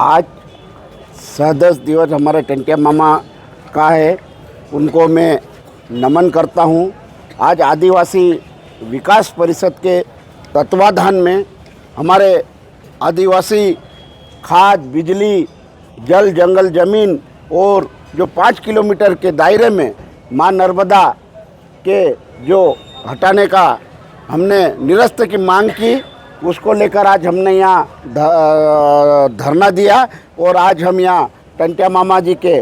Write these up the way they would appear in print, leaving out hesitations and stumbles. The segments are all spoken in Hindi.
आज 10 दिवस हमारे टंटिया मामा का है, उनको मैं नमन करता हूँ। आज आदिवासी विकास परिषद के तत्वाधान में हमारे आदिवासी खाद, बिजली, जल, जंगल, ज़मीन और जो 5 किलोमीटर के दायरे में माँ नर्मदा के जो हटाने का हमने निरस्त की मांग की, उसको लेकर आज हमने यहाँ धरना दिया और आज हम यहाँ टंटिया मामा जी के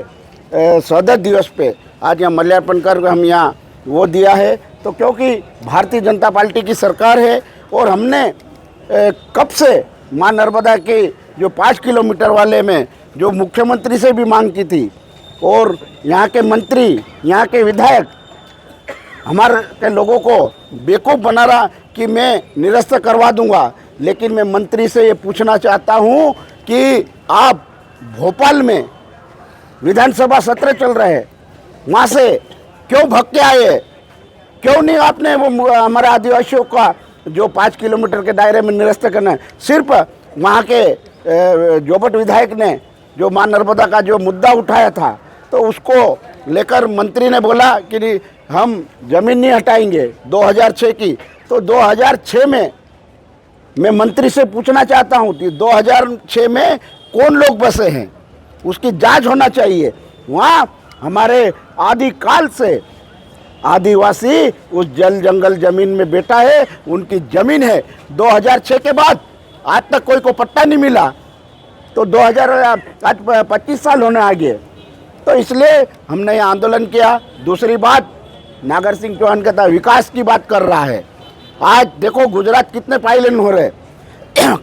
100 दिवस पे आज यहाँ माल्यार्पण कर हम यहाँ वो दिया है। तो क्योंकि भारतीय जनता पार्टी की सरकार है और हमने कब से माँ नर्मदा की जो 5 किलोमीटर वाले में जो मुख्यमंत्री से भी मांग की थी और यहाँ के मंत्री, यहाँ के विधायक हमारे के लोगों को बेवकूफ़ बना रहा कि मैं निरस्त करवा दूंगा। लेकिन मैं मंत्री से ये पूछना चाहता हूँ कि आप भोपाल में विधानसभा सत्र चल रहे हैं, वहाँ से क्यों भाग के आए? क्यों नहीं आपने वो हमारे आदिवासियों का जो 5 किलोमीटर के दायरे में निरस्त करना है? सिर्फ वहाँ के जोबट विधायक ने जो माँ नर्मदा का जो मुद्दा उठाया था, तो उसको लेकर मंत्री ने बोला कि हम ज़मीन नहीं हटाएंगे 2006 की। तो 2006 में मैं मंत्री से पूछना चाहता हूँ कि 2006 में कौन लोग बसे हैं, उसकी जांच होना चाहिए। वहाँ हमारे आदिकाल से आदिवासी उस जल, जंगल, ज़मीन में बैठा है, उनकी ज़मीन है। 2006 के बाद आज तक कोई को पट्टा नहीं मिला, तो आज 25 साल होने आ गए। तो इसलिए हमने ये आंदोलन किया। दूसरी बात, नागर सिंह चौहान कहता विकास की बात कर रहा है। आज देखो गुजरात कितने पाइलन हो रहे,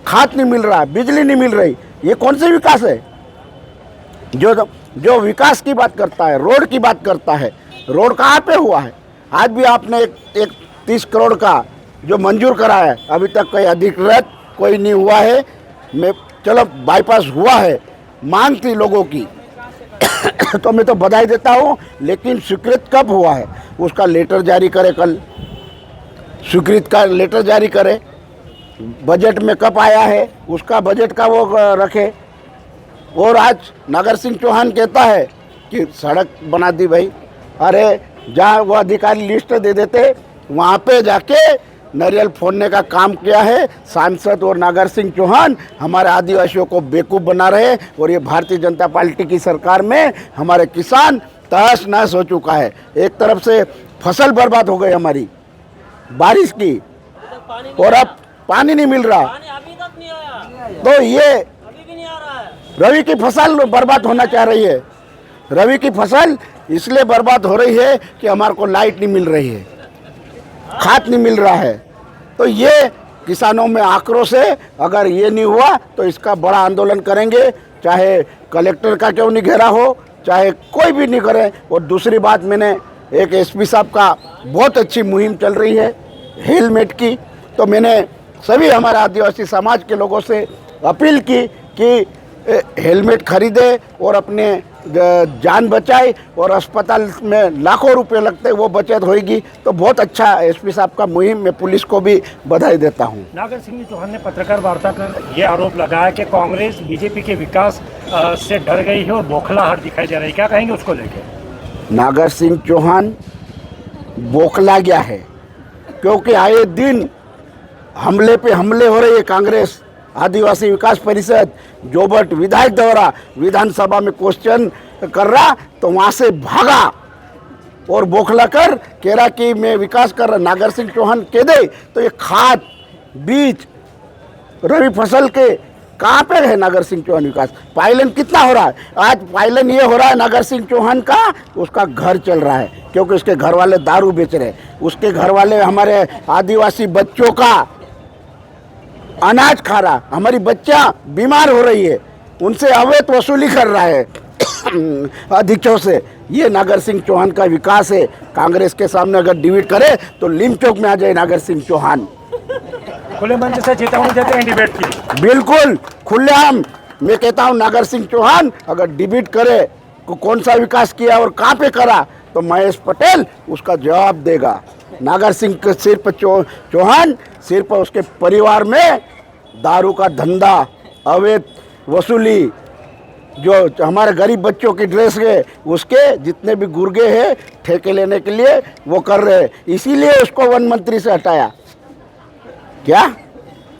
खाद नहीं मिल रहा, बिजली नहीं मिल रही, ये कौन सी विकास है? जो विकास की बात करता है, रोड की बात करता है, रोड कहाँ पे हुआ है? आज भी आपने एक 30 करोड़ का जो मंजूर करा है, अभी तक कोई अधिकृत कोई नहीं हुआ है। मैं चलो बाईपास हुआ है, मांग थी लोगों की तो मैं तो बधाई देता हूँ, लेकिन स्वीकृत कब हुआ है उसका लेटर जारी करे, कल स्वीकृत का लेटर जारी करे। बजट में कब आया है उसका बजट का वो रखे। और आज नागर सिंह चौहान कहता है कि सड़क बना दी भाई। अरे जहाँ वो अधिकारी लिस्ट दे देते, वहाँ पे जाके नारियल फोड़ने का काम किया है सांसद और नागर सिंह चौहान। हमारे आदिवासियों को बेवकूफ़ बना रहे और ये भारतीय जनता पार्टी की सरकार में हमारे किसान तहस नहस हो चुका है। एक तरफ से फसल बर्बाद हो गई हमारी बारिश की, और अब पानी नहीं मिल रहा, तो ये रवि की फसल बर्बाद होना चाह रही है। रवि की फसल इसलिए बर्बाद हो रही है कि हमारे को लाइट नहीं मिल रही है, खाद नहीं मिल रहा है। तो ये किसानों में आक्रोश है। अगर ये नहीं हुआ तो इसका बड़ा आंदोलन करेंगे, चाहे कलेक्टर का क्यों नहीं घेरा हो, चाहे कोई भी नहीं करे। और दूसरी बात, मैंने एक एसपी साहब का बहुत अच्छी मुहिम चल रही है हेलमेट की, तो मैंने सभी हमारे आदिवासी समाज के लोगों से अपील की कि हेलमेट खरीदे और अपने जान बचाए, और अस्पताल में लाखों रुपए लगते वो बचत होगी। तो बहुत अच्छा एसपी साहब का मुहिम, मैं पुलिस को भी बधाई देता हूँ। नागर सिंह चौहान ने पत्रकार वार्ता कर ये आरोप लगाया कि कांग्रेस बीजेपी के विकास से डर गई है और बौखलाहट दिखाई दे रही है, क्या कहेंगे उसको लेकर? नागर सिंह चौहान बौखला गया है, क्योंकि आए दिन हमले पे हमले हो रही है। कांग्रेस आदिवासी विकास परिषद जोबट विधायक द्वारा विधानसभा में क्वेश्चन कर रहा, तो वहाँ से भागा और बौखला कर कह रहा कि मैं विकास कर रहा। नागर सिंह चौहान कह दे तो ये खाद, बीज, रबी फसल के कहाँ पे है नागर सिंह चौहान विकास? पाइलन कितना हो रहा है? आज पाइलन ये हो रहा है नागर सिंह चौहान का, उसका घर चल रहा है क्योंकि उसके घर वाले दारू बेच रहे हैं, उसके घर वाले हमारे आदिवासी बच्चों का अनाज खा रहा, हमारी बच्चा बीमार हो रही है, उनसे अवैध वसूली कर रहा है अधीक्षों से। ये नागर सिंह चौहान का विकास है। कांग्रेस के सामने अगर डिबेट करे तो लिम चौक में आ जाए नागर सिंह चौहान। खुले मंच से चेतावनी देते हैं डिबेट की? बिल्कुल खुलेआम मैं कहता हूँ, नागर सिंह चौहान अगर डिबेट करे को कौन सा विकास किया और कहाँ पे करा, तो महेश पटेल उसका जवाब देगा। नागर सिंह सिर्फ चौहान सिर्फ उसके परिवार में दारू का धंधा, अवैध वसूली जो हमारे गरीब बच्चों की ड्रेस है उसके जितने भी गुर्गे हैं ठेके लेने के लिए वो कर रहे हैं, इसीलिए उसको वन मंत्री से हटाया। क्या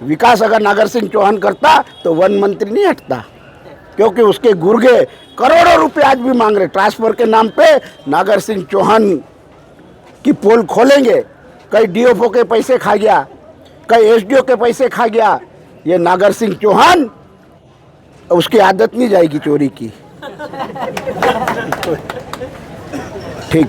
विकास अगर नागर सिंह चौहान करता तो वन मंत्री नहीं हटता, क्योंकि उसके गुर्गे करोड़ों रुपए आज भी मांग रहे ट्रांसफर के नाम पे। नागर सिंह चौहान की पोल खोलेंगे, कई डीएफओ के पैसे खा गया, कई एसडीओ के पैसे खा गया। ये नागर सिंह चौहान, उसकी आदत नहीं जाएगी चोरी की। ठीक।